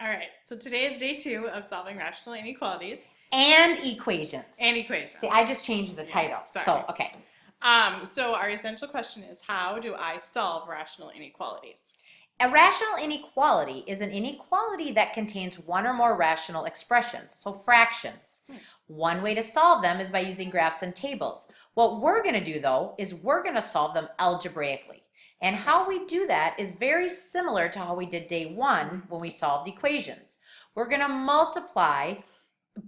All right, so today is day 2 of solving rational inequalities And equations. and equations. See, I just changed the title. sorry. So, okay. So our essential question is, how do I solve rational inequalities? A rational inequality is an inequality that contains one or more rational expressions, so fractions. One way to solve them is by using graphs and tables. What we're going to do, though, is we're going to solve them algebraically. And how we do that is very similar to how we did day 1 when we solved equations. We're going to multiply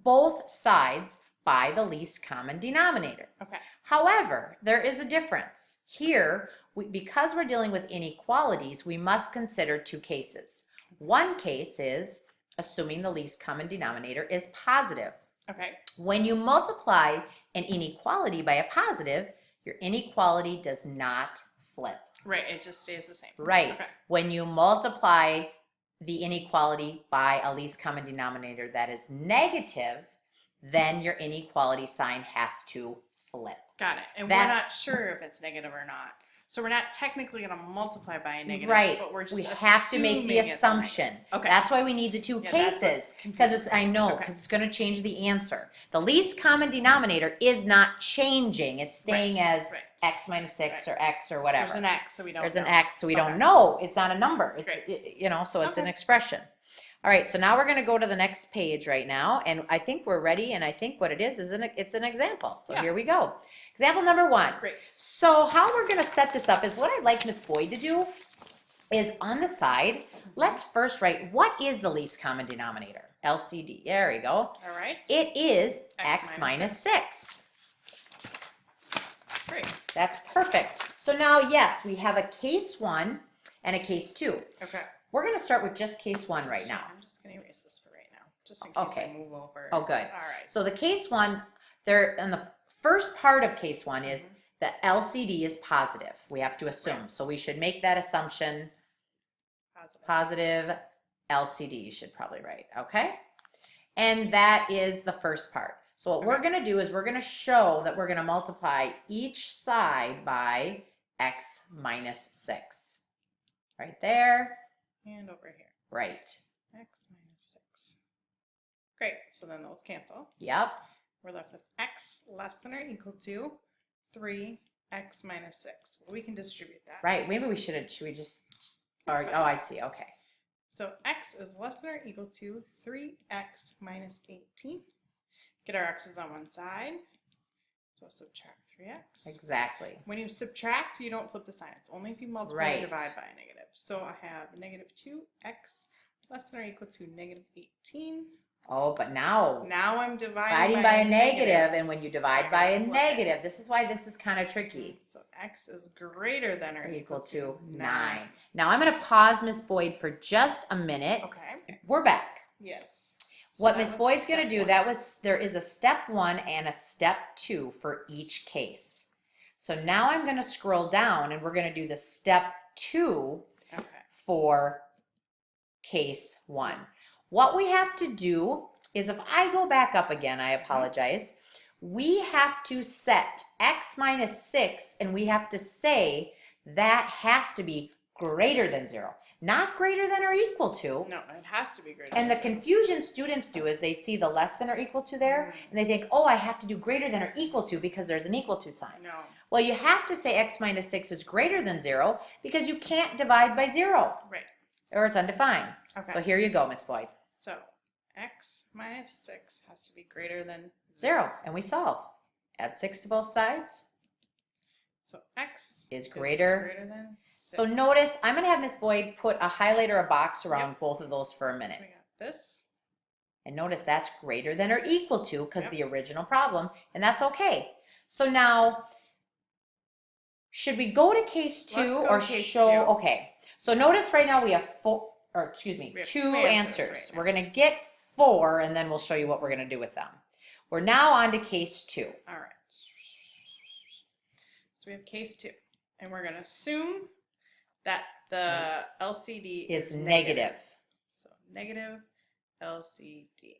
both sides by the least common denominator. Okay. However, there is a difference. Here, because we're dealing with inequalities, we must consider 2 cases. One case is assuming the least common denominator is positive. Okay. When you multiply an inequality by a positive, your inequality does not flip. Right, it just stays the same. Right. Okay. When you multiply the inequality by a least common denominator that is negative, then your inequality sign has to flip. Got it. And we're not sure if it's negative or not. So we're not technically going to multiply by a negative, right, but we're just we have to make the assumption. Okay. That's why we need the 2 cases, because it's it's going to change the answer. The least common denominator is not changing. It's staying as x minus 6 or x or whatever. There's an x, so we don't know. There's an x, so we don't know. It's not a number. It's so it's an expression. All right, so now we're going to go to the next page right now, and I think we're ready, and I think what it is it's an example. So here we go. Example number 1. Great. So how we're going to set this up is what I'd like Miss Boyd to do is on the side, let's first write what is the least common denominator? LCD. There we go. All right. It is x minus 6. Great. That's perfect. So now, yes, we have a case 1 and a case 2. Okay. We're going to start with just case 1 right now. I'm just going to erase this for right now, just in case I move over. Oh, good. All right. So the case 1, there, and the first part of case 1 is the LCD is positive. We have to assume. So we should make that assumption positive LCD, you should probably write, okay? And that is the first part. So what we're going to do is we're going to show that we're going to multiply each side by x minus 6. Right there. And over here. Right. X minus 6. Great. So then those cancel. Yep. We're left with x less than or equal to 3x minus 6. Well, we can distribute that. Right. Maybe we should we just, or, oh, I see. Okay. So x is less than or equal to 3x minus 18. Get our x's on one side. So subtract 3x. Exactly. When you subtract, you don't flip the sign. It's only if you multiply or divide by a negative. So I have negative 2x less than or equal to negative 18. Oh, but now I'm dividing by a negative, and when you divide by a negative, this is why this is kind of tricky. So x is greater than or equal to 9. Now I'm going to pause Miss Boyd for just a minute. Okay. We're back. Yes. So what Miss Boyd's going to do, there is a step 1 and a step 2 for each case. So now I'm going to scroll down, and we're going to do the step 2 for case 1. What we have to do is, if I go back up again, I apologize, we have to set x minus 6, and we have to say that has to be greater than 0. Not greater than or equal to. No, it has to be greater and than the confusion students do is they see the less than or equal to there, and they think, oh, I have to do greater than or equal to because there's an equal to sign. No. Well, you have to say x minus 6 is greater than 0 because you can't divide by 0. Right. Or it's undefined. Okay. So here you go, Miss Boyd. So x minus 6 has to be greater than 0. And we solve. Add 6 to both sides. So x is greater than 6. So notice, I'm going to have Miss Boyd put a highlight or a box around both of those for a minute. So we got this. And notice that's greater than or equal to because the original problem, and that's okay. So now, should we go to case 2 or show? 2. Okay. So notice right now we have 2 answers. Right, we're going to get 4, and then we'll show you what we're going to do with them. We're now on to case 2. All right. So we have case 2, and we're going to assume that the LCD is negative. So negative LCD.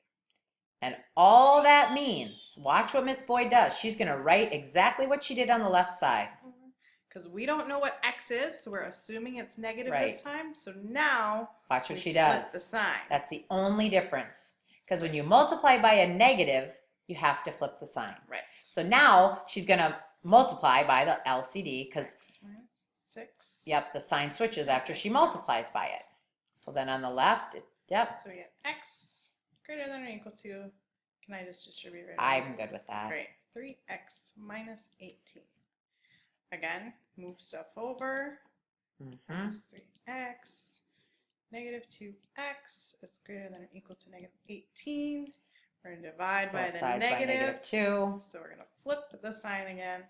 And all that means, watch what Miss Boyd does. She's going to write exactly what she did on the left side. because we don't know what x is, so we're assuming it's negative Right. this time. So now Watch what we she flip does. the sign. That's the only difference. Because when you multiply by a negative, you have to flip the sign. Right. So now she's going to multiply by the LCD because, X minus 6. yep, the sign switches after she multiplies by it. So then on the left, yep, So we get x greater than or equal to, can I just distribute right I'm over? good with that. Great. 3x minus 18. Again, move stuff over. Mhm. Minus 3x. Negative 2x is greater than or equal to negative 18. We're going to divide by Both the sides by negative. -2. So we're going to flip the sign again.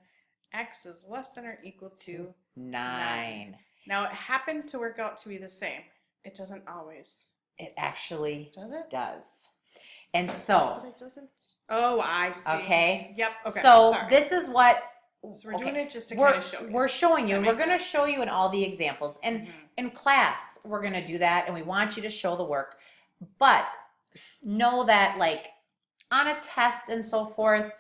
X is less than or equal to 9. Now it happened to work out to be the same. It doesn't always. It actually Does it? does. And But so, it doesn't. Oh, I see. okay. Yep. Okay. So sorry. this is what So we're doing it just to we're, kind of show you. we're showing you. That And we're makes going to sense. show you in all the examples. And Mhm. in class, we're going to do that. And we want you to show the work. But know that, like, on a test and so forth,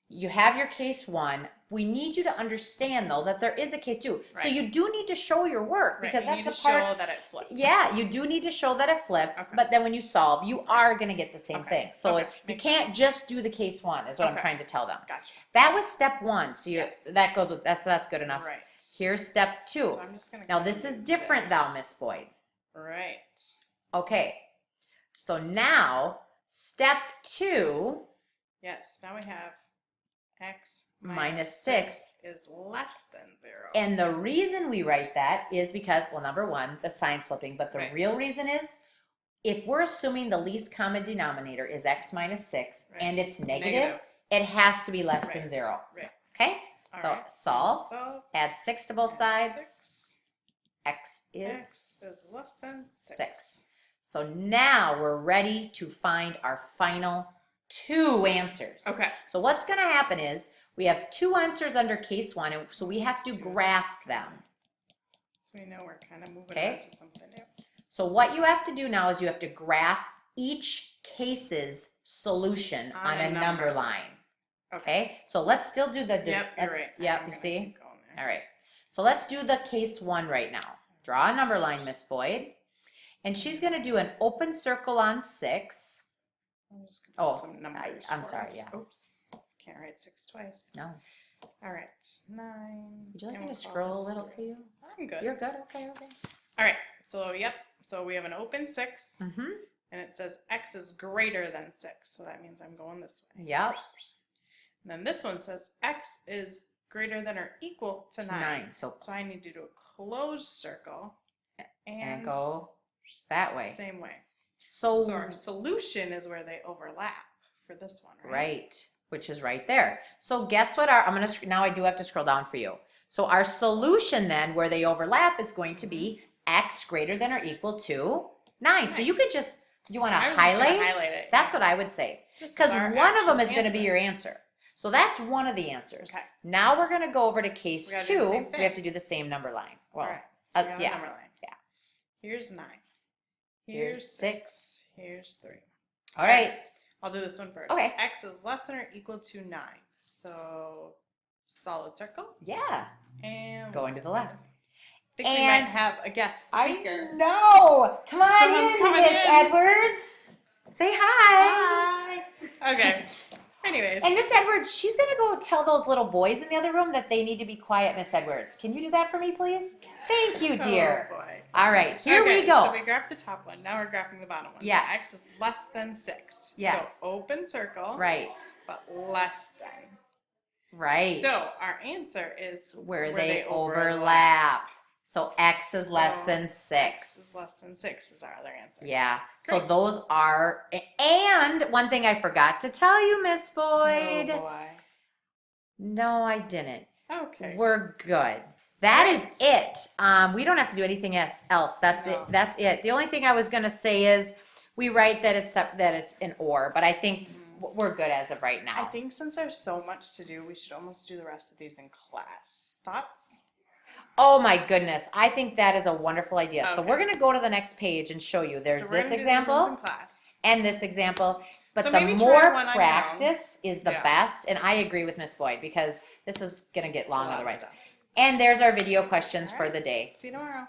you have your case 1. We need you to understand, though, that there is a case 2. So Right. you do need to show your work Right, because you that's need the to part. show that it flipped. Yeah, you do need to show that it flipped, Okay. but then when you solve, you are going to get the same Okay. thing. So Okay. you Makes can't just do the case 1 is what I'm Okay. trying to tell them. Gotcha. That was step 1. So Yes. that goes with that's good enough. Right. Here's step 2. So I'm just gonna Now kinda this is do different this. thou, Miss Boyd. Right. Okay. So now step 2 Yes. Now we have x minus 6. is less than 0. And the reason we write that is because, well, number 1, the sign's flipping, but the Right. real reason is if we're assuming the least common denominator is x minus 6 Right. and it's negative, it has to be less than Right. 0. Right. Okay? All So right. solve, Solve. add 6 to both Add sides. 6. X X is less than 6. So now we're ready to find our final 2 answers. Okay. So what's going to happen is we have 2 answers under case 1, and so we have to graph them. So we know we're kind of moving Okay. on to something new. So what you have to do now is you have to graph each case's solution on a number line. Okay? So let's still do the Yep, you're let's- right. Yep, I'm you gonna see? keep going there. All right. So let's do the case 1 right now. Draw a number line, Miss Boyd. And she's going to do an open circle on 6. I'm just gonna Oh, put some numbers I'm for sorry, us. yeah. Oops. Can't write 6 twice. No. All right. 9. Would you like and me we'll to call scroll a this little 3. for you? I'm good. You're good? Okay, okay. All right. So, yep. So we have an open 6, Mm-hmm. and it says x is greater than 6. So that means I'm going this way. Yep. And then this one says x is greater than or equal to 9. 9. So, So I need to do a closed circle and go that way. same way. So, So our solution is where they overlap for this one, right? right, which is right there. So guess what I'm going to, now I do have to scroll down for you. So our solution then, where they overlap, is going to be x greater than or equal to 9. So you could just, you want to I was just gonna highlight? highlight it. That's yeah. what I would say. This is Because our one of them actual is going to be answer. your answer. So that's one of the answers. Okay. Now we're going to go over to case We gotta 2. do the same We thing. have to do the same number line. Well, All right. So we have yeah, a number line. yeah. Here's 9. Here's 6. Here's 3. All right. I'll do this one first. Okay. X is less than or equal to 9. So solid circle Yeah. and Going to the left. I think we And might have a guest speaker. I know. Come on Someone's in, coming Miss in. Edwards. Say hi. Okay. Anyways. And Miss Edwards, she's gonna go tell those little boys in the other room that they need to be quiet, Miss Edwards. Can you do that for me, please? Thank you, dear. Oh boy. All right, here Okay, we go. So we grabbed the top one. Now we're graphing the bottom one. Yes. So X is less than 6. Yes. So open circle. Right, But less than. right. So our answer is where they overlap. So X is less So than X 6. is less than 6 is our other answer. Yeah. So Great. those are, and one thing I forgot to tell you, Miss Boyd. Oh boy. No, I didn't. Okay. We're good. That is Great. it. We don't have to do anything else. That's No. it. That's it. The only thing I was gonna say is we write that it's an or, but I think we're good as of right now. I think since there's so much to do, we should almost do the rest of these in class. Thoughts? Oh my goodness, I think that is a wonderful idea. So Okay. we're gonna go to the next page and show you. There's So we're this gonna do these ones example in class. and this example. But So the maybe try more one on your own. practice is the Yeah. best, and I agree with Miss Boyd because this is gonna get long It's a lot of otherwise. stuff. And there's our video questions for Alright. the day. See you tomorrow.